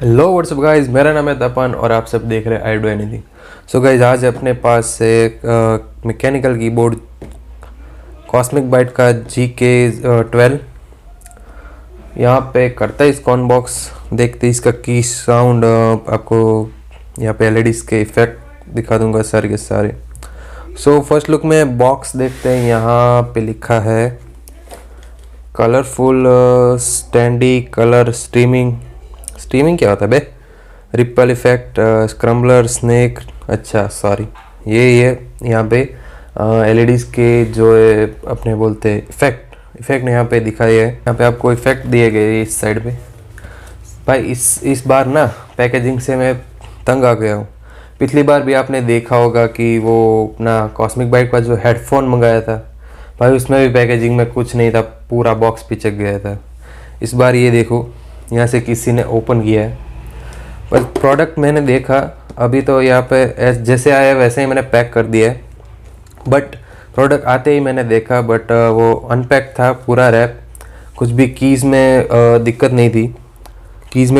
Hello what's up guys, मेरा नाम है तपन और आप सब देख रहे हैं I do anything. So guys, आज अपने पास एक मैकेनिकल कीबोर्ड कॉस्मिक बाइट का GK12 यहाँ पे करता है इसको अनबॉक्स। देखते इसका की साउंड आपको यहाँ पे LEDs के इफेक्ट दिखा दूंगा सारे के सारे। सो फर्स्ट लुक में बॉक्स देखते हैं। यहाँ पे लिखा है कलरफुल स्टैंडी कलर स्ट्रीमिंग क्या होता है बे? Ripple effect, scrambler, snake. अच्छा सॉरी, ये यहाँ पे LEDs के जो अपने बोलते हैं इफेक्ट यहाँ पे दिखाई है। यहाँ पे आपको इफेक्ट दिए गए इस साइड पे। भाई इस बार ना पैकेजिंग से मैं तंग आ गया हूँ। पिछली बार भी आपने देखा होगा कि वो अपना कॉस्मिक बाइट का जो हेडफोन मंगाया था भाई, उसमें भी पैकेजिंग में कुछ नहीं था, पूरा बॉक्स पिचक गया था। इस बार ये देखो, यहाँ से किसी ने ओपन किया है, पर प्रोडक्ट मैंने देखा अभी तो यहाँ पे जैसे आया वैसे ही मैंने पैक कर दिया है। बट प्रोडक्ट आते ही मैंने देखा, बट वो अनपैक था पूरा रैप। कुछ भी कीज़ में दिक्कत नहीं थी,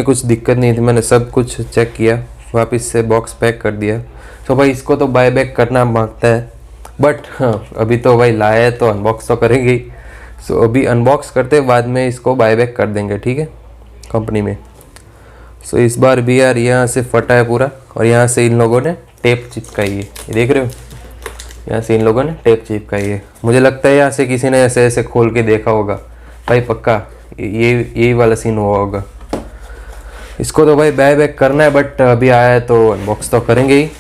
कुछ दिक्कत नहीं थी। मैंने सब कुछ चेक किया, वापस से बॉक्स पैक कर दिया। तो भाई इसको तो बाय बैक करना मांगता है, बट हाँ अभी तो भाई लाया है तो अनबॉक्स तो करेंगे ही। सो अभी अनबॉक्स करते बाद में इसको बाय बैक कर देंगे, ठीक है, कंपनी में। सो इस बार भी यार यहाँ से फटा है पूरा, और यहाँ से इन लोगों ने टेप चिपकाई है, ये देख रहे हो, यहाँ से इन लोगों ने टेप चिपकाई है। मुझे लगता है यहाँ से किसी ने ऐसे ऐसे खोल के देखा होगा भाई, पक्का यही वाला सीन हुआ होगा। इसको तो भाई बाय बैक करना है, बट अभी आया है तो अनबॉक्स तो करेंगे ही।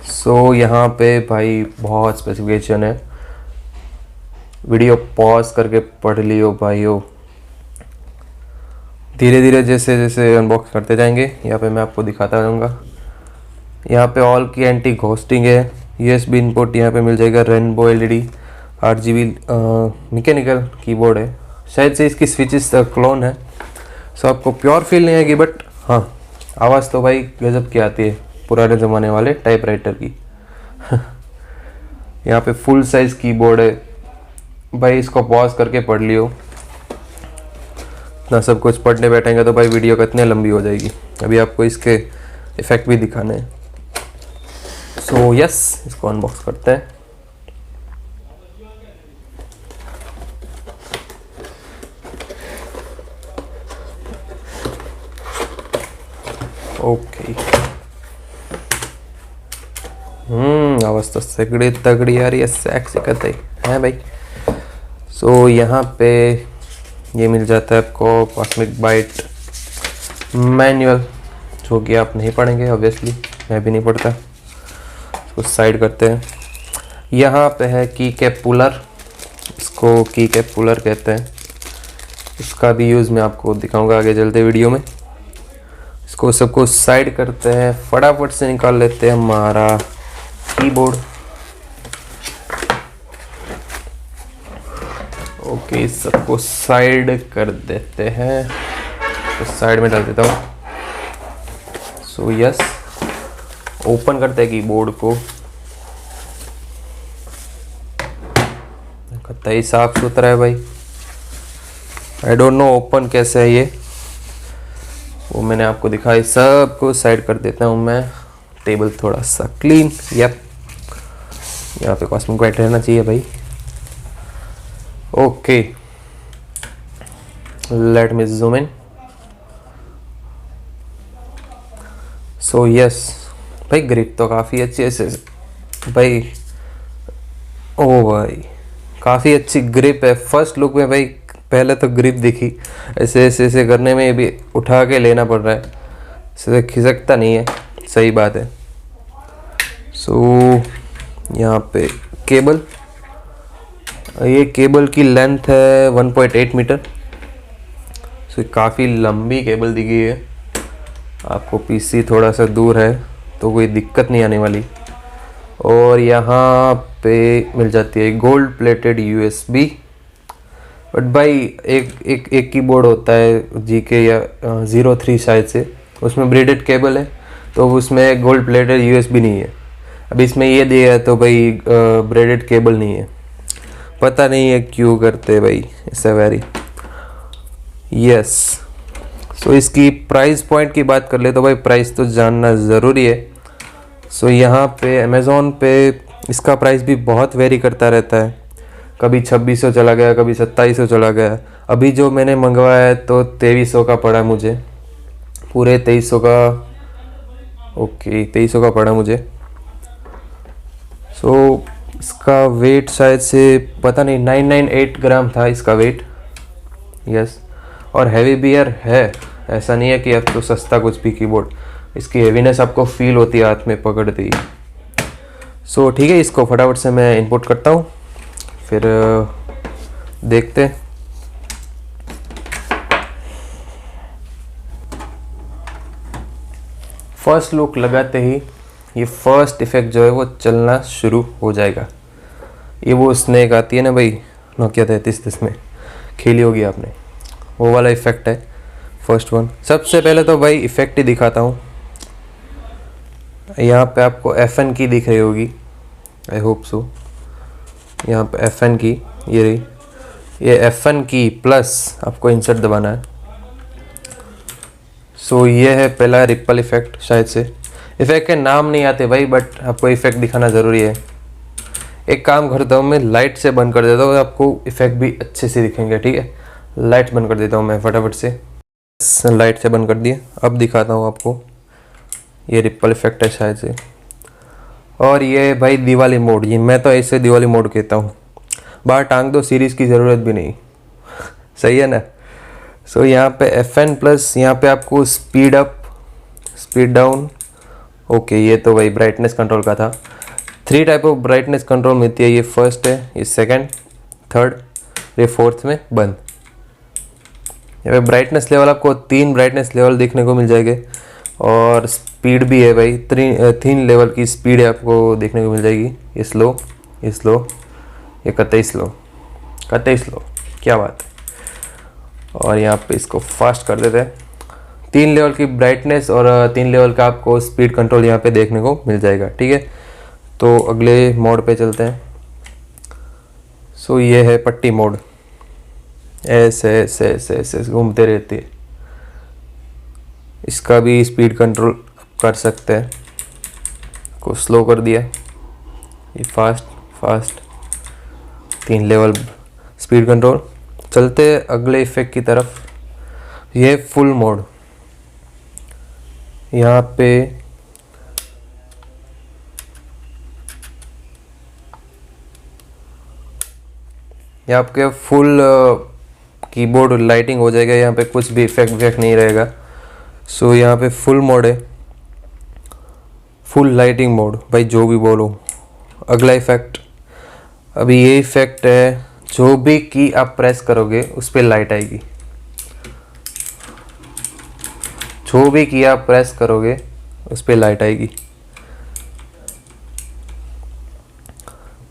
सो यहाँ पे भाई बहुत स्पेसिफिकेशन है, वीडियो पॉज करके पढ़ लियो भाइयों। धीरे धीरे जैसे जैसे अनबॉक्स करते जाएंगे यहाँ पे मैं आपको दिखाता रहूँगा। यहाँ पे ऑल की एंटी घोस्टिंग है, USB इनपुट यहाँ पे मिल जाएगा, rainbow LED, RGB mechanical keyboard है, शायद से इसकी स्विचेस क्लोन है। सो आपको प्योर फील नहीं आएगी, बट हाँ आवाज़ तो भाई गजब की आती है, पुराने ज़माने वाले टाइपराइटर की। यहाँ पे फुल साइज़ कीबोर्ड है भाई, इसको पॉज करके पढ़ लियो। इतना सब कुछ पढ़ने बैठेंगे तो भाई वीडियो कितनी लंबी हो जाएगी। अभी आपको इसके इफेक्ट भी दिखाने हैं। सो यस, इसको अनबॉक्स करते हैं। ओके, आवाज़ तो तगड़ी तगड़ी आ रही है, सेक्सी कहते हैं भाई। सो यहाँ पे ये मिल जाता है आपको कॉस्मिक बाइट मैनुअल, जो कि आप नहीं पढ़ेंगे ऑब्वियसली, मैं भी नहीं पढ़ता। इसको साइड करते हैं। यहाँ पे है की कैप पुलर, इसको की कैप पुलर कहते हैं। इसका भी यूज़ मैं आपको दिखाऊंगा आगे चलते वीडियो में। इसको सबको साइड करते हैं, फटाफट से निकाल लेते हैं हमारा कीबोर्ड। ओके, सबको साइड कर देते हैं, तो साइड में डाल देता हूँ। सो यस, ओपन करते हैं कीबोर्ड को। कतई साफ सुथरा है भाई, आई डोंट नो ओपन कैसे है ये, वो मैंने आपको दिखाई। सबको साइड कर देता हूँ मैं, टेबल थोड़ा सा क्लीन। यप, यहाँ पे कॉस्मिक बाइट रहना चाहिए भाई। Okay, let me zoom in. So yes भाई, ग्रिप तो काफ़ी अच्छी है भाई। ओ भाई, काफ़ी अच्छी ग्रिप है फर्स्ट लुक में भाई। पहले तो ग्रिप दिखी, ऐसे ऐसे ऐसे करने में भी उठा के लेना पड़ रहा है, ऐसे खिसकता नहीं है, सही बात है। सो यहाँ पे केबल, ये केबल की लेंथ है 1.8 मीटर। सो काफ़ी लंबी केबल दी गई है। आपको PC थोड़ा सा दूर है तो कोई दिक्कत नहीं आने वाली। और यहाँ पे मिल जाती है गोल्ड प्लेटेड USB। बट भाई एक कीबोर्ड होता है GK या 03 शायद से, उसमें ब्रेडेड केबल है, तो उसमें गोल्ड प्लेटेड USB नहीं है। अब इसमें ये दिया है तो भाई ब्रेडेड केबल नहीं है, पता नहीं है क्यों करते भाई ऐसा वेरी। यस, सो इसकी प्राइस पॉइंट की बात कर ले तो भाई प्राइस तो जानना ज़रूरी है। सो यहाँ पे अमेज़ोन पे इसका प्राइस भी बहुत वेरी करता रहता है, कभी 2600 चला गया, कभी 2700 चला गया। अभी जो मैंने मंगवाया है तो 2300 का पड़ा मुझे, पूरे 2300 का, ओके 2300 का पड़ा मुझे। सो इसका वेट शायद से पता नहीं 998 ग्राम था इसका वेट, यस। और हैवी बियर है, ऐसा नहीं है कि अब तो सस्ता कुछ भी कीबोर्ड, इसकी हेवीनेस आपको फील होती है हाथ में पकड़ते ही। सो ठीक है, इसको फटाफट से मैं इंपोर्ट करता हूँ, फिर देखते हैं। फर्स्ट लुक लगाते ही ये फर्स्ट इफेक्ट जो है वो चलना शुरू हो जाएगा। ये वो स्नेक आती है ना भाई, नोकिया 3310 में, खेली होगी आपने, वो वाला इफेक्ट है फर्स्ट वन। सबसे पहले तो भाई इफेक्ट ही दिखाता हूँ। यहाँ पे आपको FN की दिख रही होगी, आई होप सो। यहाँ पे FN की ये रही, ये FN की प्लस आपको इंसर्ट दबाना है। सो ये है पहला रिपल इफेक्ट। शायद से इफेक्ट के नाम नहीं आते भाई, बट आपको इफेक्ट दिखाना ज़रूरी है। एक काम करता हूँ, मैं लाइट से बंद कर देता हूँ, आपको इफेक्ट भी अच्छे से दिखेंगे, ठीक है। लाइट बंद कर देता हूँ मैं फटाफट से, लाइट से बंद कर दिए। अब दिखाता हूँ आपको, ये रिपल इफेक्ट है शायद से। और ये भाई दिवाली मोड, ये मैं तो ऐसे दिवाली मोड कहता हूँ, बाहर टांग दो, सीरीज़ की ज़रूरत भी नहीं। सही है ना। सो यहाँ पे FN प्लस, यहाँ पे आपको speed up, speed down, okay. ये तो भाई ब्राइटनेस कंट्रोल का था। 3 टाइप ऑफ ब्राइटनेस कंट्रोल मिलती है, ये फर्स्ट है, ये सेकंड, थर्ड, ये फोर्थ में बंद। यहाँ पे ब्राइटनेस लेवल आपको 3 ब्राइटनेस लेवल देखने को मिल जाएंगे, और स्पीड भी है भाई, 3 लेवल की स्पीड है आपको देखने को मिल जाएगी। ये स्लो, ये स्लो, ये कतई स्लो, कतई स्लो, क्या बात है। और यहाँ पे इसको फास्ट कर देते हैं। 3 लेवल की ब्राइटनेस और 3 लेवल का आपको स्पीड कंट्रोल यहाँ पे देखने को मिल जाएगा, ठीक है। तो अगले मोड पे चलते हैं। सो ये है पट्टी मोड, ऐसे ऐसे ऐसे ऐसे घूमते रहती है। इसका भी स्पीड कंट्रोल कर सकते हैं, को स्लो कर दिया, ये fast fast, 3 level speed control. चलते अगले इफेक्ट की तरफ। ये फुल मोड, यहाँ पे ये आपके फुल कीबोर्ड लाइटिंग हो जाएगा, यहाँ पे कुछ भी इफेक्ट नहीं रहेगा। सो यहाँ पे फुल मोड है, फुल लाइटिंग मोड, भाई जो भी बोलो। अगला इफेक्ट, अभी ये इफेक्ट है, जो भी की आप प्रेस करोगे उस पर लाइट आएगी, जो भी की आप प्रेस करोगे उस पर लाइट आएगी।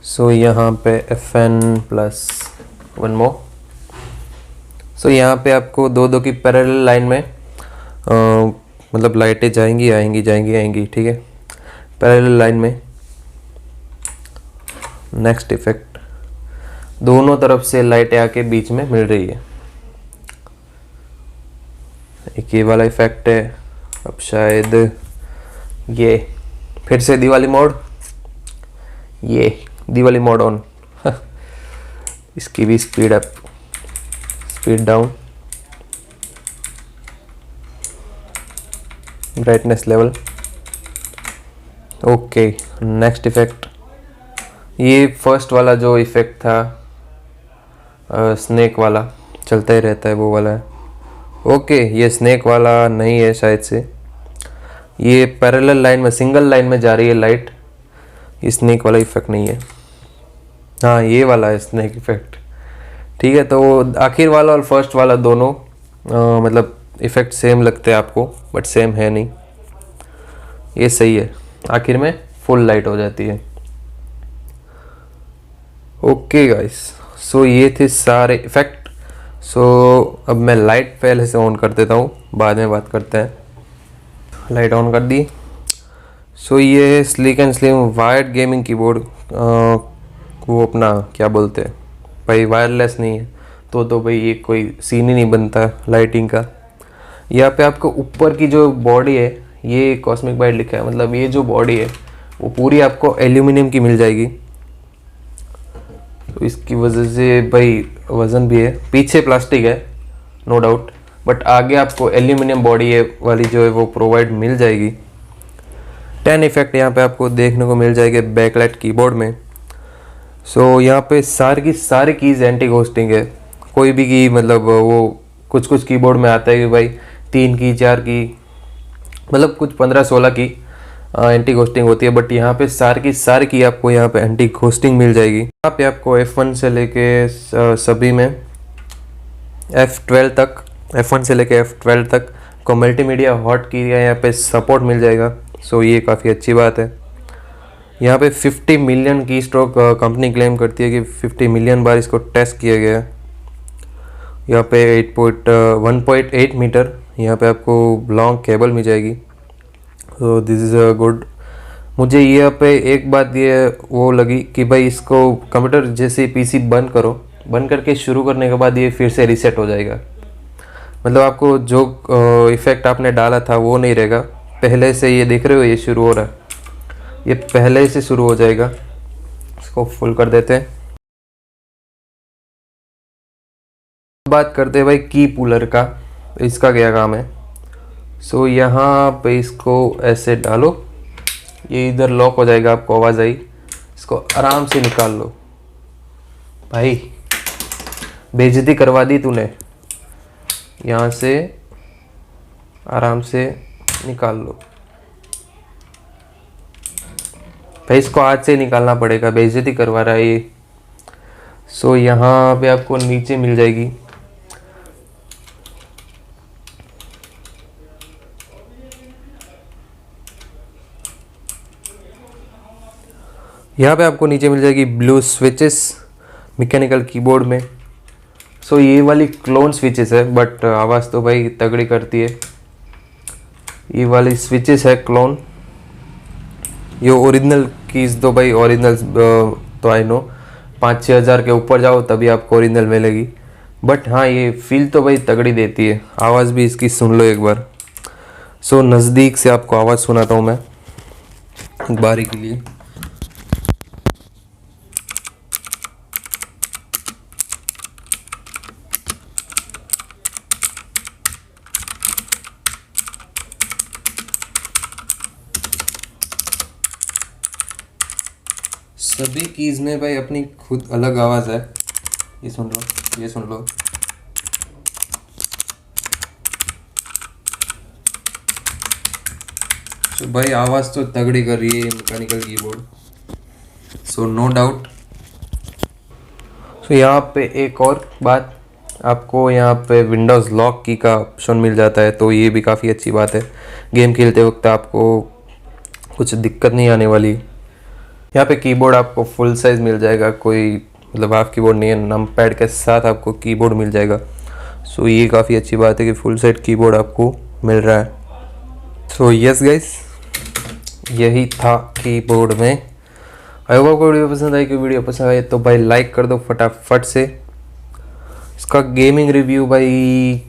सो यहाँ पे FN प्लस वन मोर। सो यहाँ पे आपको दो की पैरेलल लाइन में मतलब लाइटें जाएंगी आएंगी, जाएंगी आएंगी, ठीक है, पैरेलल लाइन में। नेक्स्ट इफेक्ट, दोनों तरफ से लाइटें आके बीच में मिल रही है। एक ये वाला इफेक्ट है। अब शायद ये फिर से दिवाली मोड, ये दिवाली मोड ऑन। इसकी भी speed up, speed down, brightness level, okay. Next effect, ये फर्स्ट वाला जो इफेक्ट था स्नेक वाला, चलता ही रहता है, वो वाला है, ओके। ये स्नेक वाला नहीं है शायद से, ये पैरेलल लाइन में, सिंगल लाइन में जा रही है लाइट, ये स्नेक वाला इफेक्ट नहीं है। हाँ ये वाला है स्नेक इफेक्ट, ठीक है। तो आखिर वाला और फर्स्ट वाला दोनों मतलब इफेक्ट सेम लगते हैं आपको, बट सेम है नहीं, ये सही है। आखिर में फुल लाइट हो जाती है, ओके गाइस। सो ये थे सारे इफेक्ट। सो अब मैं लाइट पहले से ऑन कर देता हूँ, बाद में बात करते हैं। लाइट ऑन कर दी। सो ये है sleek and slim wired gaming keyboard, वो अपना क्या बोलते हैं भाई, वायरलेस नहीं है तो भाई ये कोई सीन ही नहीं बनता लाइटिंग का। यहाँ पे आपको ऊपर की जो बॉडी है, ये कॉस्मिक बाइट लिखा है, मतलब ये जो बॉडी है वो पूरी आपको एल्यूमिनियम की मिल जाएगी। तो इसकी वजह से भाई वज़न भी है, पीछे प्लास्टिक है नो डाउट, बट आगे आपको एल्यूमिनियम बॉडी है वाली जो है वो प्रोवाइड मिल जाएगी। 10 इफेक्ट यहाँ पे आपको देखने को मिल जाएंगे बैकलाइट कीबोर्ड में। सो यहाँ पे सारी कीज़ एंटी घोस्टिंग है। कोई भी की मतलब वो कुछ कीबोर्ड में आता है कि भाई 3 की 4 की मतलब कुछ 15-16 की एंटी घोस्टिंग होती है, बट यहाँ पे सारी की आपको यहाँ पे एंटी घोस्टिंग मिल जाएगी। यहाँ पे आपको F1 से लेके सभी में F1 से लेके F12 तक को मल्टीमीडिया हॉट की यहाँ पे सपोर्ट मिल जाएगा। सो ये काफ़ी अच्छी बात है। यहाँ पे 50 मिलियन की स्ट्रोक कंपनी क्लेम करती है कि 50 मिलियन बार इसको टेस्ट किया गया है। यहाँ पे 1.8 मीटर यहाँ पे आपको लॉन्ग केबल मिल जाएगी। तो दिस इज़ अ गुड। मुझे यहाँ पे एक बात ये वो लगी कि भाई इसको कंप्यूटर जैसे पीसी बंद करो, बंद करके शुरू करने के बाद ये फिर से रीसेट हो जाएगा। मतलब आपको जो इफ़ेक्ट आपने डाला था वो नहीं रहेगा, पहले से ये देख रहे हो ये शुरू हो रहा है, ये पहले से शुरू हो जाएगा। इसको फुल कर देते हैं। बात करते हैं भाई की पुलर का, इसका क्या काम है। सो यहाँ पे इसको ऐसे डालो, ये इधर लॉक हो जाएगा, आपको आवाज़ आई, इसको आराम से निकाल लो। भाई बेइज्जती करवा दी तूने, यहाँ से आराम से निकाल लो। भाई इसको हाथ से निकालना पड़ेगा, बेइज्जती करवा रहा है ये। सो यहाँ पे आपको नीचे मिल जाएगी ब्लू स्विचेस मैकेनिकल कीबोर्ड में। सो ये वाली क्लोन स्विचेस है, बट आवाज़ तो भाई तगड़ी करती है। ये वाली स्विचेस है क्लोन। ये ओरिजिनल कीज़ तो भाई ओरिजिनल तो आई नो 5-6 हज़ार के ऊपर जाओ तभी आपको ओरिजिनल मिलेगी, बट हाँ ये फील तो भाई तगड़ी देती है। आवाज़ भी इसकी सुन लो एक बार। सो नज़दीक से आपको आवाज़ सुनाता हूँ मैं बारी के लिए। सभी कीज़ में भाई अपनी खुद अलग आवाज़ है। ये सुन लो, ये सुन लो। तो भाई आवाज़ तो तगड़ी कर रही है mechanical keyboard, so no doubt. So यहाँ पे एक और बात, आपको यहाँ पे विंडोज़ लॉक की का ऑप्शन मिल जाता है, तो ये भी काफ़ी अच्छी बात है। गेम खेलते वक्त आपको कुछ दिक्कत नहीं आने वाली। यहाँ पे कीबोर्ड आपको फुल साइज़ मिल जाएगा, कोई मतलब हाफ कीबोर्ड नहीं है, नम पैड के साथ आपको कीबोर्ड मिल जाएगा। सो ये काफ़ी अच्छी बात है कि फुल साइज कीबोर्ड आपको मिल रहा है। सो यस गाइस, यही था कीबोर्ड में। आई होप आपको वीडियो पसंद आई। कि वीडियो पसंद आई तो भाई लाइक कर दो फटाफट से। इसका गेमिंग रिव्यू भाई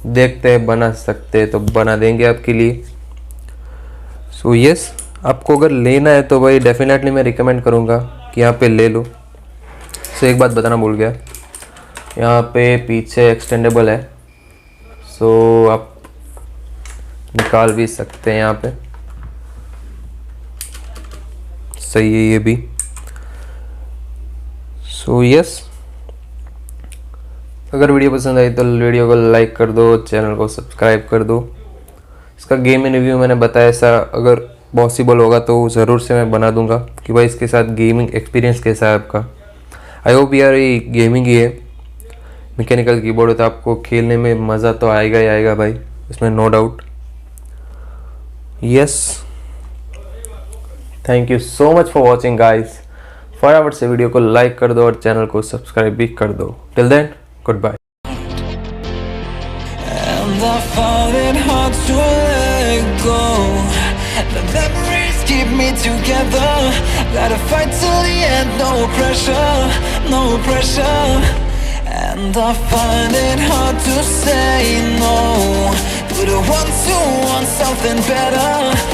देखते हैं, बना सकते हैं तो बना देंगे आपके लिए। सो यस, आपको अगर लेना है तो भाई डेफिनेटली मैं रिकमेंड करूँगा कि यहाँ पे ले लो। सो एक बात बताना भूल गया, यहाँ पे पीछे एक्सटेंडेबल है, सो आप निकाल भी सकते हैं यहाँ पे। सही है ये भी। सो यस, अगर वीडियो पसंद आई तो वीडियो को लाइक कर दो, चैनल को सब्सक्राइब कर दो। इसका गेमिंग रिव्यू मैंने बताया, ऐसा अगर पॉसिबल होगा तो ज़रूर से मैं बना दूंगा कि भाई इसके साथ गेमिंग एक्सपीरियंस कैसा है आपका। आई होप यार ये गेमिंग ही है, मैकेनिकल कीबोर्ड है तो आपको खेलने में मज़ा तो आएगा ही आएगा भाई, इसमें no doubt. Yes, thank you so much for watching guys. फटाफट से वीडियो को लाइक कर दो और चैनल को सब्सक्राइब भी कर दो। Till then, goodbye. The memories keep me together. Gotta fight till the end, no pressure, no pressure. and I find it hard to say no to the ones who want something better.